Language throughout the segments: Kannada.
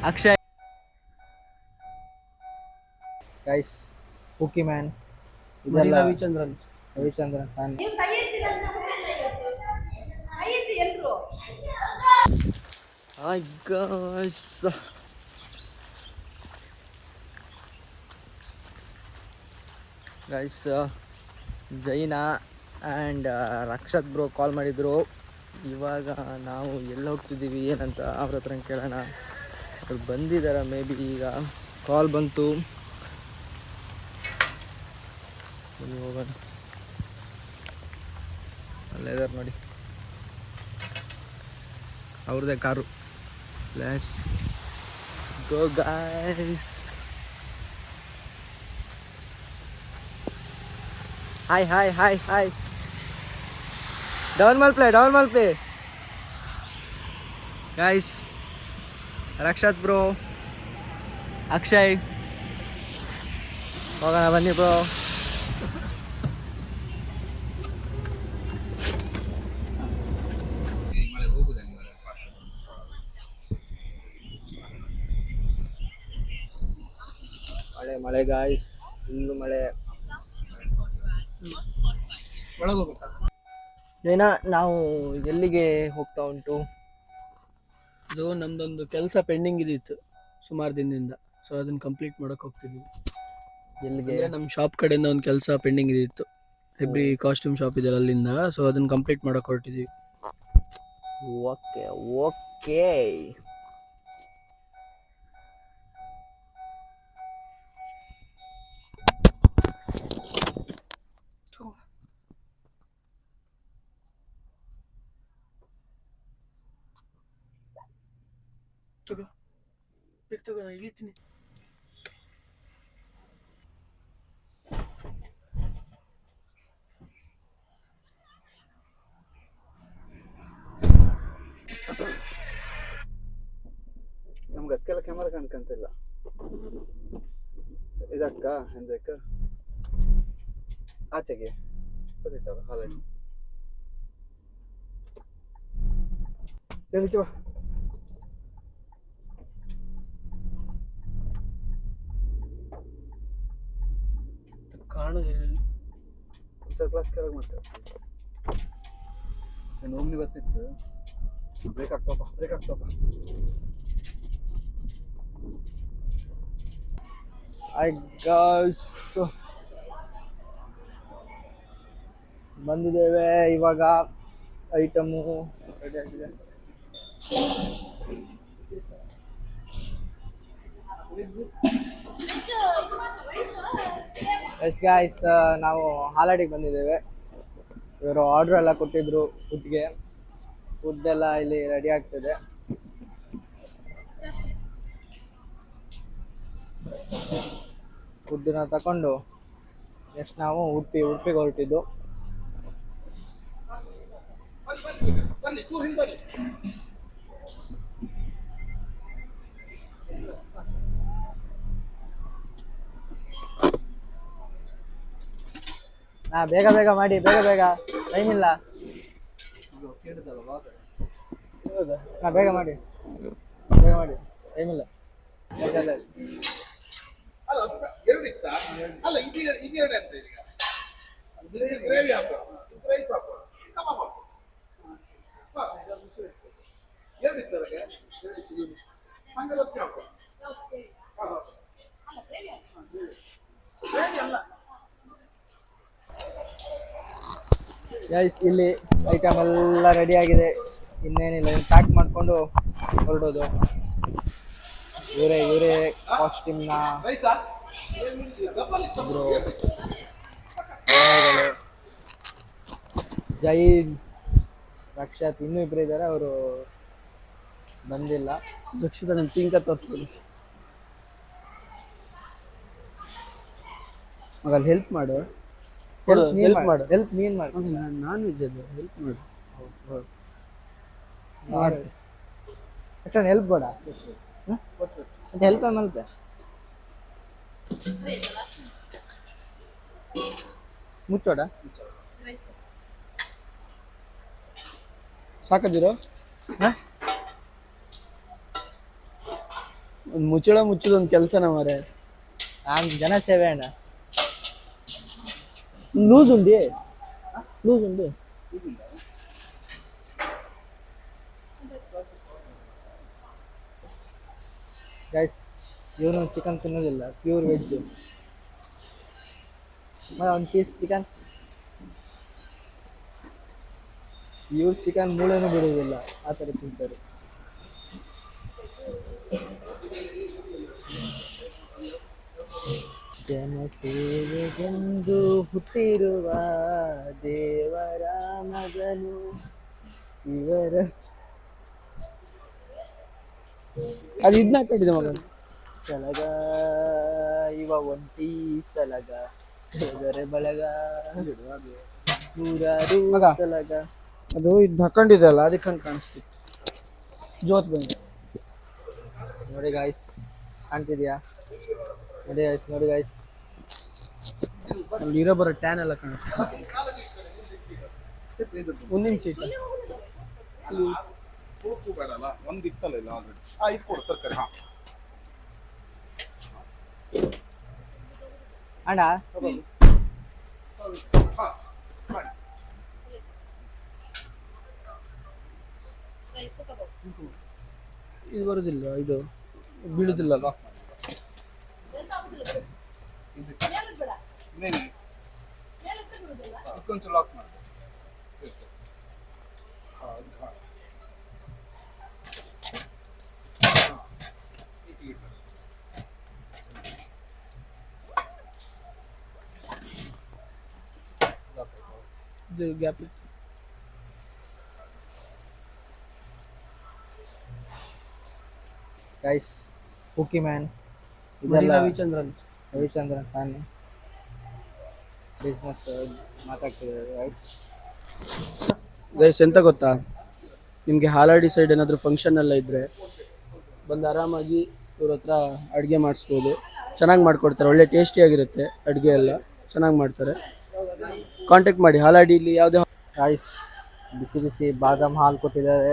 ಅಕ್ಷಯ್ ಗೈಸ್ ಕುಕಿ ಮ್ಯಾನ್ ಇದೆಲ್ಲ Ravichandran fan. Hi guys, guys Jaina and Rakshith bro call ಮಾಡಿದರು. ಇವಾಗ ನಾವು ಎಲ್ಲಿ ಹೋಗ್ತಿದ್ದೀವಿ ಏನಂತ ಅವ್ರ ಹತ್ರ ಕೇಳೋಣ. ಅವ್ರು ಬಂದಿದ್ದಾರೆ ಮೇ ಬಿ. ಈಗ ಕಾಲ್ ಬಂತು, ಹೋಗೋಣ. ಅಲ್ಲೇ ಇದಾರೆ ನೋಡಿ, ಅವ್ರದ್ದೇ car. Let's go guys. Hi hi hi hi. Down Malpe guys. Rakshath bro, Akshay, ಹೋಗೋಣ ಬನ್ನಿ ಬ್ರೋ. ಮಳೆ ಗಾಯ್ಸ್, ಫುಲ್ಲು ಮಳೆ. ಏನಾ ನಾವು ಎಲ್ಲಿಗೆ ಹೋಗ್ತಾ ಉಂಟು? ಇದು ನಮ್ದೊಂದು ಕೆಲಸ ಪೆಂಡಿಂಗ್ ಇದ್ದಿತ್ತು ಸುಮಾರು ದಿನದಿಂದ, ಸೊ ಅದನ್ನ ಕಂಪ್ಲೀಟ್ ಮಾಡಕ್ ಹೋಗ್ತಿದ್ವಿ. ಎಲ್ಲಿಗೆ? ನಮ್ಮ ಶಾಪ್ ಕಡೆಯಿಂದ ಒಂದು ಕೆಲಸ ಪೆಂಡಿಂಗ್ ಇದ್ದಿತ್ತು, ಹೆಬ್ರಿ ಕಾಸ್ಟ್ಯೂಮ್ ಶಾಪ್ ಇದೆಯಲ್ಲ ಅಲ್ಲಿಂದ. ಸೊ ಅದನ್ನ ಕಂಪ್ಲೀಟ್ ಮಾಡಕ್ ಹೊರಟಿದ್ವಿ. Okay okay. ನಾನು ಇಳಿತೀನಿ. ನಮ್ಗೆ ಅದಕ್ಕೆಲ್ಲ ಕ್ಯಾಮರಾ ಕಾಣ್ಕಂತಿಲ್ಲ. ಇದಕ್ಕ ಎಂದಕ್ಕ ಆಚೆಗೆ ಗೊತ್ತಿತ್ತಲ್ಲ ಹಾಲಲ್ಲಿ ಹೇಳಿಚುವ. ಕ್ಲಾಸ್ ಕೆಳಗೆ ಮಾಡ್ತೇವೆ. ಓಮ್ನಿ ಬರ್ತಿತ್ತು, ಬ್ರೇಕ್ ಆಗ್ತಪ್ಪ. ಬಂದಿದ್ದೇವೆ ಇವಾಗ. ಐಟಮು ರೆಡಿ ಆಗಿದೆ. ಎಸ್ ಗಾಯ್ಸ್, ನಾವು ಹಾಲಾಡಿಗೆ ಬಂದಿದ್ದೇವೆ. ಇವರು ಆರ್ಡರ್ ಎಲ್ಲ ಕೊಟ್ಟಿದ್ರು ಫುಡ್ಗೆ. ಫುಡ್ ಎಲ್ಲ ಇಲ್ಲಿ ರೆಡಿ ಆಗ್ತದೆ. ಫುಡ್ಡನ್ನ ತಗೊಂಡು ನೆಕ್ಸ್ಟ್ ನಾವು ಉಡುಪಿಗೆ ಹೊರಟಿದ್ದು. ಬೇಗ ಮಾಡಿ, ಬೇಗ ಟೈಮ್ ಇಲ್ಲ. ಬೇಗ ಮಾಡಿ ಟೈಮ್ ಇಲ್ಲ. ಇಲ್ಲಿ ಐಟಮ್ ಎಲ್ಲ ರೆಡಿ ಆಗಿದೆ, ಇನ್ನೇನಿಲ್ಲ. ಪ್ಯಾಕ್ ಮಾಡಿಕೊಂಡು ಹೊರಡೋದು. ಇವರೇ ಕಾಸ್ಟ್ಯೂಮ್ನ ಜೈನ್, ರಕ್ಷತ್ ಇನ್ನೂ ಇಬ್ಬರು ಇದ್ದಾರೆ, ಅವರು ಬಂದಿಲ್ಲ. ರಕ್ಷಿತ ನನ್ನ ಪಿಂಕ ತೋರಿಸ್ಬೋದು. ಮಗಲ್ಲಿ ಹೆಲ್ಪ್ ಮಾಡು. ಹೆಲ್ಪ್ ನೀನು ಮಾಡು. ನಾನ್ ವೆಜ್ ಅದು, ಹೆಲ್ಪ್ ಮಾಡು. ಹೆಲ್ಪ್ ಬೇಡ, ಹೆಲ್ಪ್ ಮಲ್ಪೆ. ಮುಚ್ಚೋಡ ಸಾಕದಿರೋ. ಒಂದು ಮುಚ್ಚಳ ಮುಚ್ಚದೊಂದು ಕೆಲಸನ ಮಾರೆ. ನಾನು ಜನ ಸೇವೆ ಅಣ್ಣ. ಲೂಸ್ ಉಂಡಿ ಗೈಸ್, ಇವನು ಚಿಕನ್ ತಿನ್ನೋದಿಲ್ಲ, ಪ್ಯೂರ್ ವೆಜ್. ಒಂದು ಪೀಸ್ ಚಿಕನ್. ಇವ್ರು ಚಿಕನ್ ಮೂಳೆನೂ ಬಿಡುವುದಿಲ್ಲ, ಆ ಥರ ತಿಂತಾರೆ. ಜನಸೇವೆಗೆಂದು ಹುಟ್ಟಿರುವ ದೇವರ ಮಗನು ಇವರ. ಅದು ಇದನ್ನ ಕಟ್ಟಿದೆ ಮಗ. ಸಲಗ ಇವ ಒಂಟಿ ಸಲಗ ಬೆದರೆ ಬಳಗ ನೂರಾರು ಮಗ. ಸಲಗ. ಅದು ಇದು ಹಾಕೊಂಡಿದೆ ಅಲ್ಲ, ಅದಕ್ಕೆ ಹಂಗೆ ಕಾಣಿಸ್ತಿತ್ತು. ಜೋತ್ ಬಂದು ನೋಡಿ ಗಾಯ್ಸ್, ಕಾಣ್ತಿದ್ಯಾ? ನೋಡಿ ಗಾಯ್ಸ್, ಅಲ್ಲಿ ಇರೋ ಬರೋ ಟ್ಯಾನ್ ಎಲ್ಲ ಕಾಣುತ್ತೆ. ಮುಂದಿನ ಸೀಟ್ ಅಣ್ಣ. ಇದು ಬರುದಿಲ್ಲ, ಇದು ಬೀಳುದಿಲ್ಲಲ್ಲ. ಇದು ಗ್ಯಾಪ್ ಇತ್ತು. ಗೈಸ್, ಕುಕಿ ಮ್ಯಾನ್ ಇದೆಲ್ಲ ರವಿಚಂದ್ರನ್ ಫ್ಯಾನ್ ಬಿಸ್ನೆಸ್ ಮಾತಾಡ್ತಿದ್ದಾರೆ ಗೈಸ್. ಗೈಸ್, ಎಂತ ಗೊತ್ತಾ, ನಿಮಗೆ ಹಾಲಾಡಿ ಸೈಡ್ ಏನಾದರೂ ಫಂಕ್ಷನ್ ಎಲ್ಲ ಇದ್ದರೆ ಬಂದು ಆರಾಮಾಗಿ ಇವ್ರ ಹತ್ರ ಅಡುಗೆ ಮಾಡಿಸ್ಬೋದು. ಚೆನ್ನಾಗಿ ಮಾಡಿಕೊಡ್ತಾರೆ, ಒಳ್ಳೆ ಟೇಸ್ಟಿಯಾಗಿರುತ್ತೆ. ಅಡುಗೆ ಎಲ್ಲ ಚೆನ್ನಾಗಿ ಮಾಡ್ತಾರೆ. ಕಾಂಟ್ಯಾಕ್ಟ್ ಮಾಡಿ. ಹಾಲಾಡಿಲಿ ಯಾವುದೇ ಗೈಸ್, ಬಿಸಿ ಬಿಸಿ ಬಾದಾಮ್ ಹಾಲು ಕೊಟ್ಟಿದ್ದಾರೆ.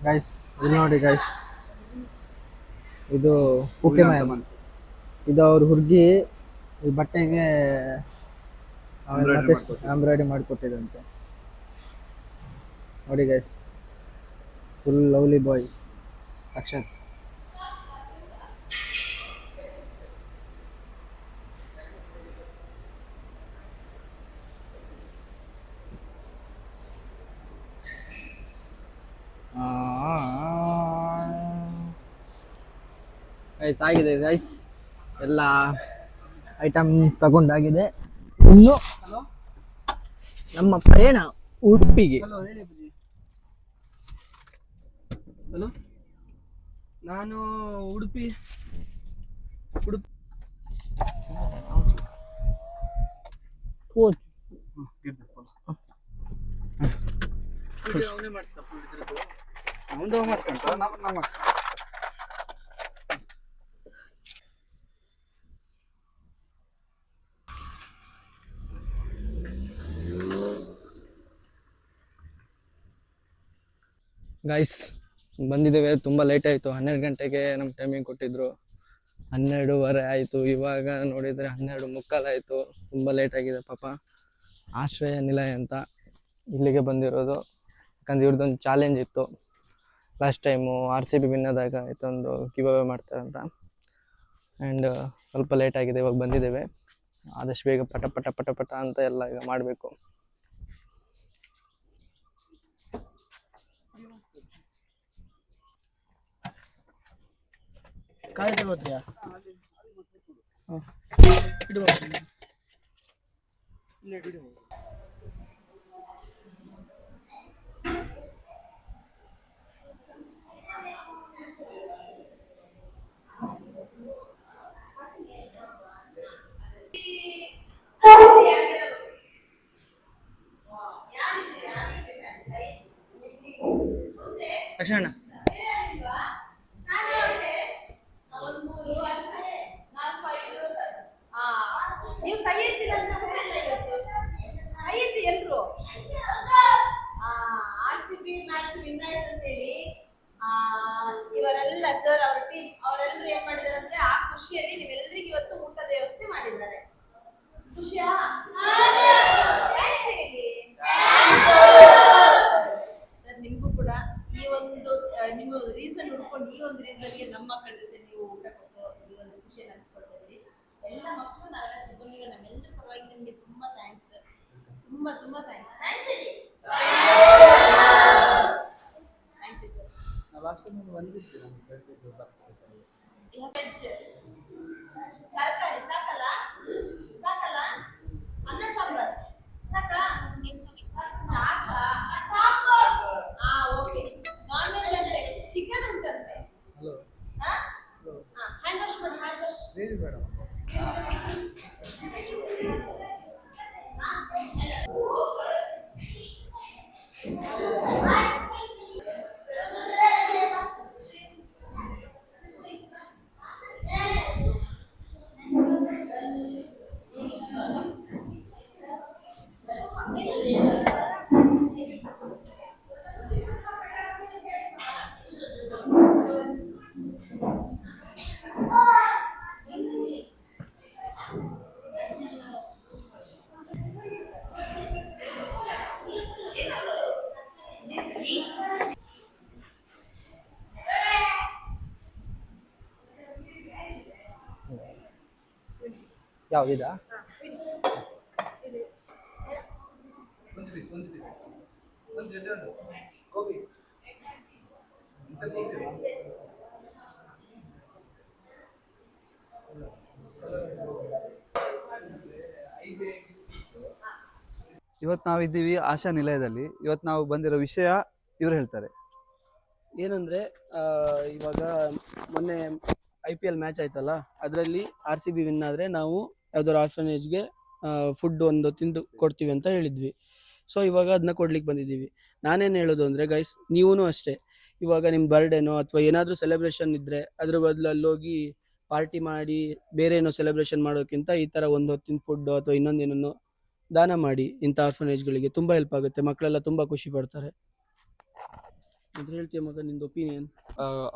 ಗೈಸ್, ಇಲ್ಲಿ ನೋಡಿ ಗೈಸ್, ಇದು ಕುಕಿ ಮ್ಯಾನ್. ಇದು ಅವ್ರ ಹುಡುಗಿ ಈ ಬಟ್ಟೆಗೆ ಎಂಬ್ರಾಯ್ಡ್ರಿ ಮಾಡಿಕೊಟ್ಟಿದಂತೆ. ನೋಡಿ guys, full lovely boy Akshat. Guys, ಆಗಿದೆ ಗೈಸ್, ಎಲ್ಲ ಐಟಮ್ ತಗೊಂಡಾಗಿದೆ. ಇನ್ನು ನಮ್ಮ ಪಯಣ ಉಡುಪಿಗೆ. ಹಲೋ, ಹೇಳಿ ಬುಜಿ. ಹಲೋ, ನಾನು ಉಡುಪಿ ಅವನೇ ಮಾಡ್ತಾ ಫುಲ್ ಇದ್ರದ್ದು. ಅವನು ಮಾಡ್ಕೊಂತ ನಮ್ಮ ಗೈಸ್, ಬಂದಿದ್ದೇವೆ. ತುಂಬ ಲೇಟ್ ಆಯಿತು. 12 ಗಂಟೆಗೆ ನಮ್ಮ ಟೈಮಿಂಗ್ ಕೊಟ್ಟಿದ್ರು. 12:15 ಆಯಿತು. ಇವಾಗ ನೋಡಿದರೆ 12:45 ಆಯಿತು. ತುಂಬ ಲೇಟ್ ಆಗಿದೆ ಪಾಪ. ಆಶ್ರಯ ನಿಲಯ ಅಂತ ಇಲ್ಲಿಗೆ ಬಂದಿರೋದು. ಯಾಕಂದ್ರೆ ಇವ್ರದ್ದೊಂದು ಚಾಲೆಂಜ್ ಇತ್ತು. ಲಾಸ್ಟ್ ಟೈಮು RCB ವಿನ್ನದಾಗ ಇದೊಂದು ಗಿವ್ ಅವೇ ಮಾಡ್ತಾರಂತ. ಆ್ಯಂಡ್ ಸ್ವಲ್ಪ ಲೇಟ್ ಆಗಿದೆ, ಇವಾಗ ಬಂದಿದ್ದೇವೆ. ಆದಷ್ಟು ಬೇಗ ಪಟ ಪಟ ಪಟ ಪಟ ಅಂತ ಎಲ್ಲ ಈಗ ಮಾಡಬೇಕು. ಕಾಯಿ ತಗೋತ್ರಿಯಾ? ಹಾಂ, ಇಡುವ. ಲಕ್ಷ್ಮಣ, ಸರ್ ಅವ್ರ ಟೀಮ್ ಅವರೆಲ್ಲರೂ ಏನ್ ಮಾಡಿದ್ದಾರೆ ಅಂದ್ರೆ ಆ ಖುಷಿಯಲ್ಲಿ ನೀವೆಲ್ಲರಿಗೂ ಇವತ್ತು ಊಟದ ವ್ಯವಸ್ಥೆ ಮಾಡಿದ್ದಾರೆ. ಖುಷಿಯಾ? ಸರ್ ನಿಮ್ಗೂ ಕೂಡ ಈ ಒಂದು ನಿಮ್ಮ ರೀಸನ್ ಹುಡ್ಕೊಂಡು ಈ ಒಂದು ರೀಸನ್ಗೆ ನಮ್ಮ ಮಕ್ಕಳ ಜೊತೆ ನೀವು ಊಟ ಕೊಟ್ಟು ಈ ಒಂದು ಖುಷಿಯನ್ನು ಹಂಚ್ಕೊಳ್ತಿದ್ರಿ. ಎಲ್ಲ ಮಕ್ಕಳು ನಾವೆಲ್ಲ ಸಿಬ್ಬಂದಿಗಳು ನಮ್ಮೆಲ್ಲರ ಪರವಾಗಿ ನಿಮಗೆ ತುಂಬಾ ಥ್ಯಾಂಕ್ಸ್ ಸರ್. ತುಂಬಾ ತುಂಬಾ ಥ್ಯಾಂಕ್ಸ್. ಥ್ಯಾಂಕ್ಸ್ ಹೇಳಿ. Thank you sir. Last time ಬಂದಿದ್ದೆ ನಮ್ಮ ಬರ್ತಿದ್ದು ವೆಜ್ ತರಕಾರಿ ಸಾಕಲ್ಲ ಸಾಕಲ್ಲ ಅನ್ನ ಸಾಂಬಾರ್ ಸಾಕಾ ಸಾಕಾ ಸಾಕು. ಹಾ ಓಕೆ. ನಾನ್ ವೆಜ್ ಅಂತೆ ಚಿಕನ್ ಉಂಟಂತೆ. ಹಲೋ ಹ್ಯಾಂಡ್ ವಾಶ್ ಮಾಡಿ ಹ್ಯಾಂಡ್ ವಾಶ್ ಬೇಡ ಬೇಡ ಯಾವುದಿದಾ? ಇವತ್ತು ನಾವಿದ್ದೀವಿ ಆಶಾ ನಿಲಯದಲ್ಲಿ. ಇವತ್ತು ನಾವು ಬಂದಿರೋ ವಿಷಯ ಇವ್ರು ಹೇಳ್ತಾರೆ. ಏನಂದ್ರೆ ಇವಾಗ ಮೊನ್ನೆ IPL ಮ್ಯಾಚ್ ಆಯ್ತಲ್ಲ, ಅದರಲ್ಲಿ RCB ವಿನ್ ಆದರೆ ನಾವು ಯಾವ್ದಾದ್ರು ಆರ್ಫನೇಜ್ಗೆ ಫುಡ್ ಒಂದು ತಿಂದು ಕೊಡ್ತೀವಿ ಅಂತ ಹೇಳಿದ್ವಿ. ಸೊ ಇವಾಗ ಅದನ್ನ ಕೊಡ್ಲಿಕ್ಕೆ ಬಂದಿದ್ದೀವಿ. ನಾನೇನು ಹೇಳೋದು ಅಂದರೆ ಗೈಸ್, ನೀವೂ ಅಷ್ಟೇ, ಇವಾಗ ನಿಮ್ಮ ಬರ್ಡೇನೋ ಅಥವಾ ಏನಾದರೂ ಸೆಲೆಬ್ರೇಷನ್ ಇದ್ದರೆ ಅದ್ರ ಬದಲು ಅಲ್ಲೋಗಿ ಪಾರ್ಟಿ ಮಾಡಿ ಬೇರೆ ಏನೋ ಸೆಲೆಬ್ರೇಷನ್ ಮಾಡೋಕ್ಕಿಂತ ಈ ಥರ ಒಂದು ಹೊತ್ತಿನ ಫುಡ್ಡು ಅಥವಾ ಇನ್ನೊಂದೇನೋ ದಾನ ಮಾಡಿ ಇಂಥ ಆರ್ಫನೇಜ್ಗಳಿಗೆ ತುಂಬ ಹೆಲ್ಪ್ ಆಗುತ್ತೆ. ಮಕ್ಕಳೆಲ್ಲ ತುಂಬ ಖುಷಿ ಪಡ್ತಾರೆ. ಅಂತ ಹೇಳ್ತೀಯ ಮಗ, ನಿಂದು ಒಪಿನಿಯನ್?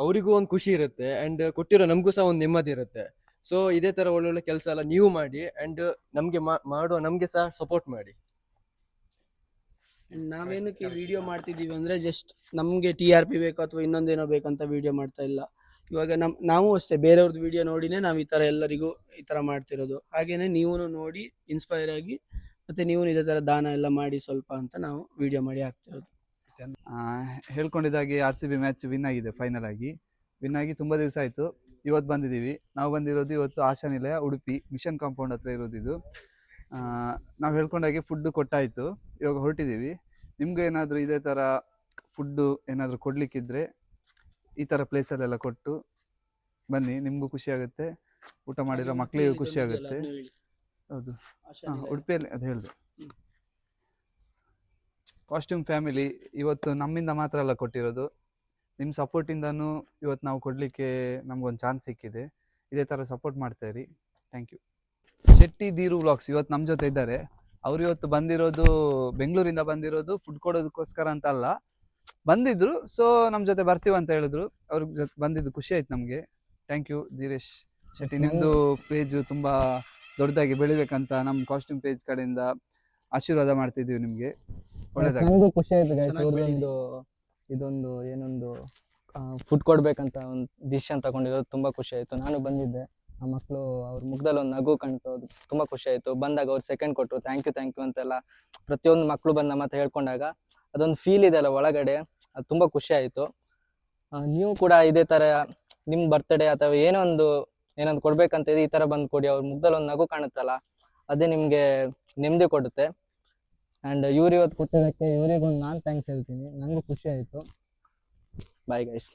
ಅವರಿಗೂ ಒಂದು ಖುಷಿ ಇರುತ್ತೆ ಆ್ಯಂಡ್ ಕೊಟ್ಟಿರೋ ನಮಗೂ ಸಹ ಒಂದು ನೆಮ್ಮದಿ ಇರುತ್ತೆ. ಸೊ ಇದೇ ಥರ ಒಳ್ಳೊಳ್ಳೆ ಕೆಲಸ ಎಲ್ಲ ನೀವು ಮಾಡಿ ಆ್ಯಂಡ್ ನಮಗೆ ಮಾಡುವ ನಮಗೆ ಸಹ ಸಪೋರ್ಟ್ ಮಾಡಿ. ನಾವೇನಕ್ಕೆ ವಿಡಿಯೋ ಮಾಡ್ತಿದ್ದೀವಿ ಅಂದರೆ ಜಸ್ಟ್ ನಮಗೆ TRP ಬೇಕು ಅಥವಾ ಇನ್ನೊಂದೇನೋ ಬೇಕಂತ ವಿಡಿಯೋ ಮಾಡ್ತಾ ಇಲ್ಲ. ಇವಾಗ ನಾವು ಅಷ್ಟೇ ಬೇರೆಯವ್ರದ್ದು ವಿಡಿಯೋ ನೋಡಿನೇ ನಾವು ಈ ಥರ ಎಲ್ಲರಿಗೂ ಈ ಥರ ಮಾಡ್ತಿರೋದು. ಹಾಗೇನೆ ನೀವು ನೋಡಿ ಇನ್ಸ್ಪೈರ್ ಆಗಿ ಮತ್ತು ನೀವು ಇದೇ ಥರ ದಾನ ಎಲ್ಲ ಮಾಡಿ ಸ್ವಲ್ಪ ಅಂತ ನಾವು ವಿಡಿಯೋ ಮಾಡಿ ಹಾಕ್ತಿರೋದು. ಹೇಳ್ಕೊಂಡಿದ್ದಾಗೆ RCB ಮ್ಯಾಚ್ ವಿನ್ ಆಗಿದೆ. ಫೈನಲ್ ಆಗಿ ವಿನ್ ಆಗಿ ತುಂಬ ದಿವಸ ಆಯಿತು. ಇವತ್ತು ಬಂದಿದ್ದೀವಿ. ನಾವು ಬಂದಿರೋದು ಇವತ್ತು ಆಶಾ ನಿಲಯ ಉಡುಪಿ ಮಿಷನ್ ಕಾಂಪೌಂಡ್ ಹತ್ರ ಇರೋದಿದು. ನಾವು ಹೇಳ್ಕೊಂಡಾಗೆ ಫುಡ್ಡು ಕೊಟ್ಟಾಯಿತು. ಇವಾಗ ಹೊರಟಿದ್ದೀವಿ. ನಿಮ್ಗೆ ಏನಾದರೂ ಇದೇ ಥರ ಫುಡ್ಡು ಏನಾದರೂ ಕೊಡಲಿಕ್ಕಿದ್ರೆ ಈ ಥರ ಪ್ಲೇಸಲ್ಲೆಲ್ಲ ಕೊಟ್ಟು ಬನ್ನಿ, ನಿಮಗೂ ಖುಷಿ ಆಗುತ್ತೆ, ಊಟ ಮಾಡಿರೋ ಮಕ್ಕಳಿಗೂ ಖುಷಿ ಆಗುತ್ತೆ. ಹೌದು, ಉಡುಪಿಯಲ್ಲಿ ಅದು ಹೇಳಿದೆ. ಕಾಸ್ಟ್ಯೂಮ್ ಫ್ಯಾಮಿಲಿ ಇವತ್ತು ನಮ್ಮಿಂದ ಮಾತ್ರ ಅಲ್ಲ ಕೊಟ್ಟಿರೋದು, ನಿಮ್ಮ ಸಪೋರ್ಟಿಂದನೂ ಇವತ್ತು ನಾವು ಕೊಡಲಿಕ್ಕೆ ನಮಗೊಂದು ಚಾನ್ಸ್ ಸಿಕ್ಕಿದೆ. ಇದೇ ಥರ ಸಪೋರ್ಟ್ ಮಾಡ್ತಾಯಿರಿ. Thank you. Shetty Dheeru vlogs ಇವತ್ತು ನಮ್ಮ ಜೊತೆ ಇದ್ದಾರೆ. ಅವರು ಇವತ್ತು ಬಂದಿರೋದು ಬೆಂಗಳೂರಿಂದ ಬಂದಿರೋದು ಫುಡ್ ಕೊಡೋದಕ್ಕೋಸ್ಕರ ಅಂತ ಅಲ್ಲ, ಬಂದಿದ್ರು. ಸೊ ನಮ್ಮ ಜೊತೆ ಬರ್ತೀವಿ ಅಂತ ಹೇಳಿದ್ರು. ಅವ್ರ ಜೊತೆ ಬಂದಿದ್ದು ಖುಷಿ ಆಯ್ತು ನಮಗೆ. Thank you Dheeresh Shetty. ನಿಮ್ಮದು ಪೇಜು ತುಂಬ ದೊಡ್ಡದಾಗಿ ಬೆಳಿಬೇಕಂತ ನಮ್ಮ ಕಾಸ್ಟ್ಯೂಮ್ ಪೇಜ್ ಕಡೆಯಿಂದ ಆಶೀರ್ವಾದ ಮಾಡ್ತಿದ್ದೀವಿ ನಿಮಗೆ. ಒಳ್ಳೆದಾಗಿ. ನನಗೂ ಖುಷಿ ಆಯ್ತು ಗೈಸ್. ಇದೊಂದು ಏನೊಂದು ಫುಡ್ ಕೊಡ್ಬೇಕಂತ ಒಂದು ಡಿಸಿಷನ್ ತಗೊಂಡಿರೋದು ತುಂಬ ಖುಷಿ ಆಯಿತು. ನಾನು ಬಂದಿದ್ದೆ, ಆ ಮಕ್ಕಳು ಅವ್ರ ಮುಖದಲ್ಲಿ ಒಂದು ನಗು ಕಾಣ್ತು, ಅದು ತುಂಬ ಖುಷಿ ಆಯಿತು. ಬಂದಾಗ ಅವ್ರು ಸೆಕೆಂಡ್ ಕೊಟ್ಟರು, ಥ್ಯಾಂಕ್ ಯು ಅಂತೆಲ್ಲ ಪ್ರತಿಯೊಂದು ಮಕ್ಕಳು ಬಂದು ನಮ್ಮ ಹತ್ರ ಹೇಳ್ಕೊಂಡಾಗ ಅದೊಂದು ಫೀಲ್ ಇದೆ ಅಲ್ಲ ಒಳಗಡೆ, ಅದು ತುಂಬ ಖುಷಿ ಆಯಿತು. ನೀವು ಕೂಡ ಇದೇ ಥರ ನಿಮ್ಮ ಬರ್ತ್ಡೇ ಅಥವಾ ಏನೊಂದು ಕೊಡ್ಬೇಕಂತ ಇದೆ, ಈ ಥರ ಬಂದು ಕೊಡಿ. ಅವ್ರ ಮುಖದಲ್ಲಿ ಒಂದು ನಗು ಕಾಣುತ್ತಲ್ಲ, ಅದೇ ನಿಮಗೆ ನೆಮ್ಮದಿ ಕೊಡುತ್ತೆ. ಆ್ಯಂಡ್ ಇವ್ರು ಇವತ್ತು ಕೊಟ್ಟಿದ್ದಕ್ಕೆ ಇವರಿಗೊಂದು ನಾನು ಥ್ಯಾಂಕ್ಸ್ ಹೇಳ್ತೀನಿ. ನನಗೂ ಖುಷಿ ಆಯಿತು. Bye guys.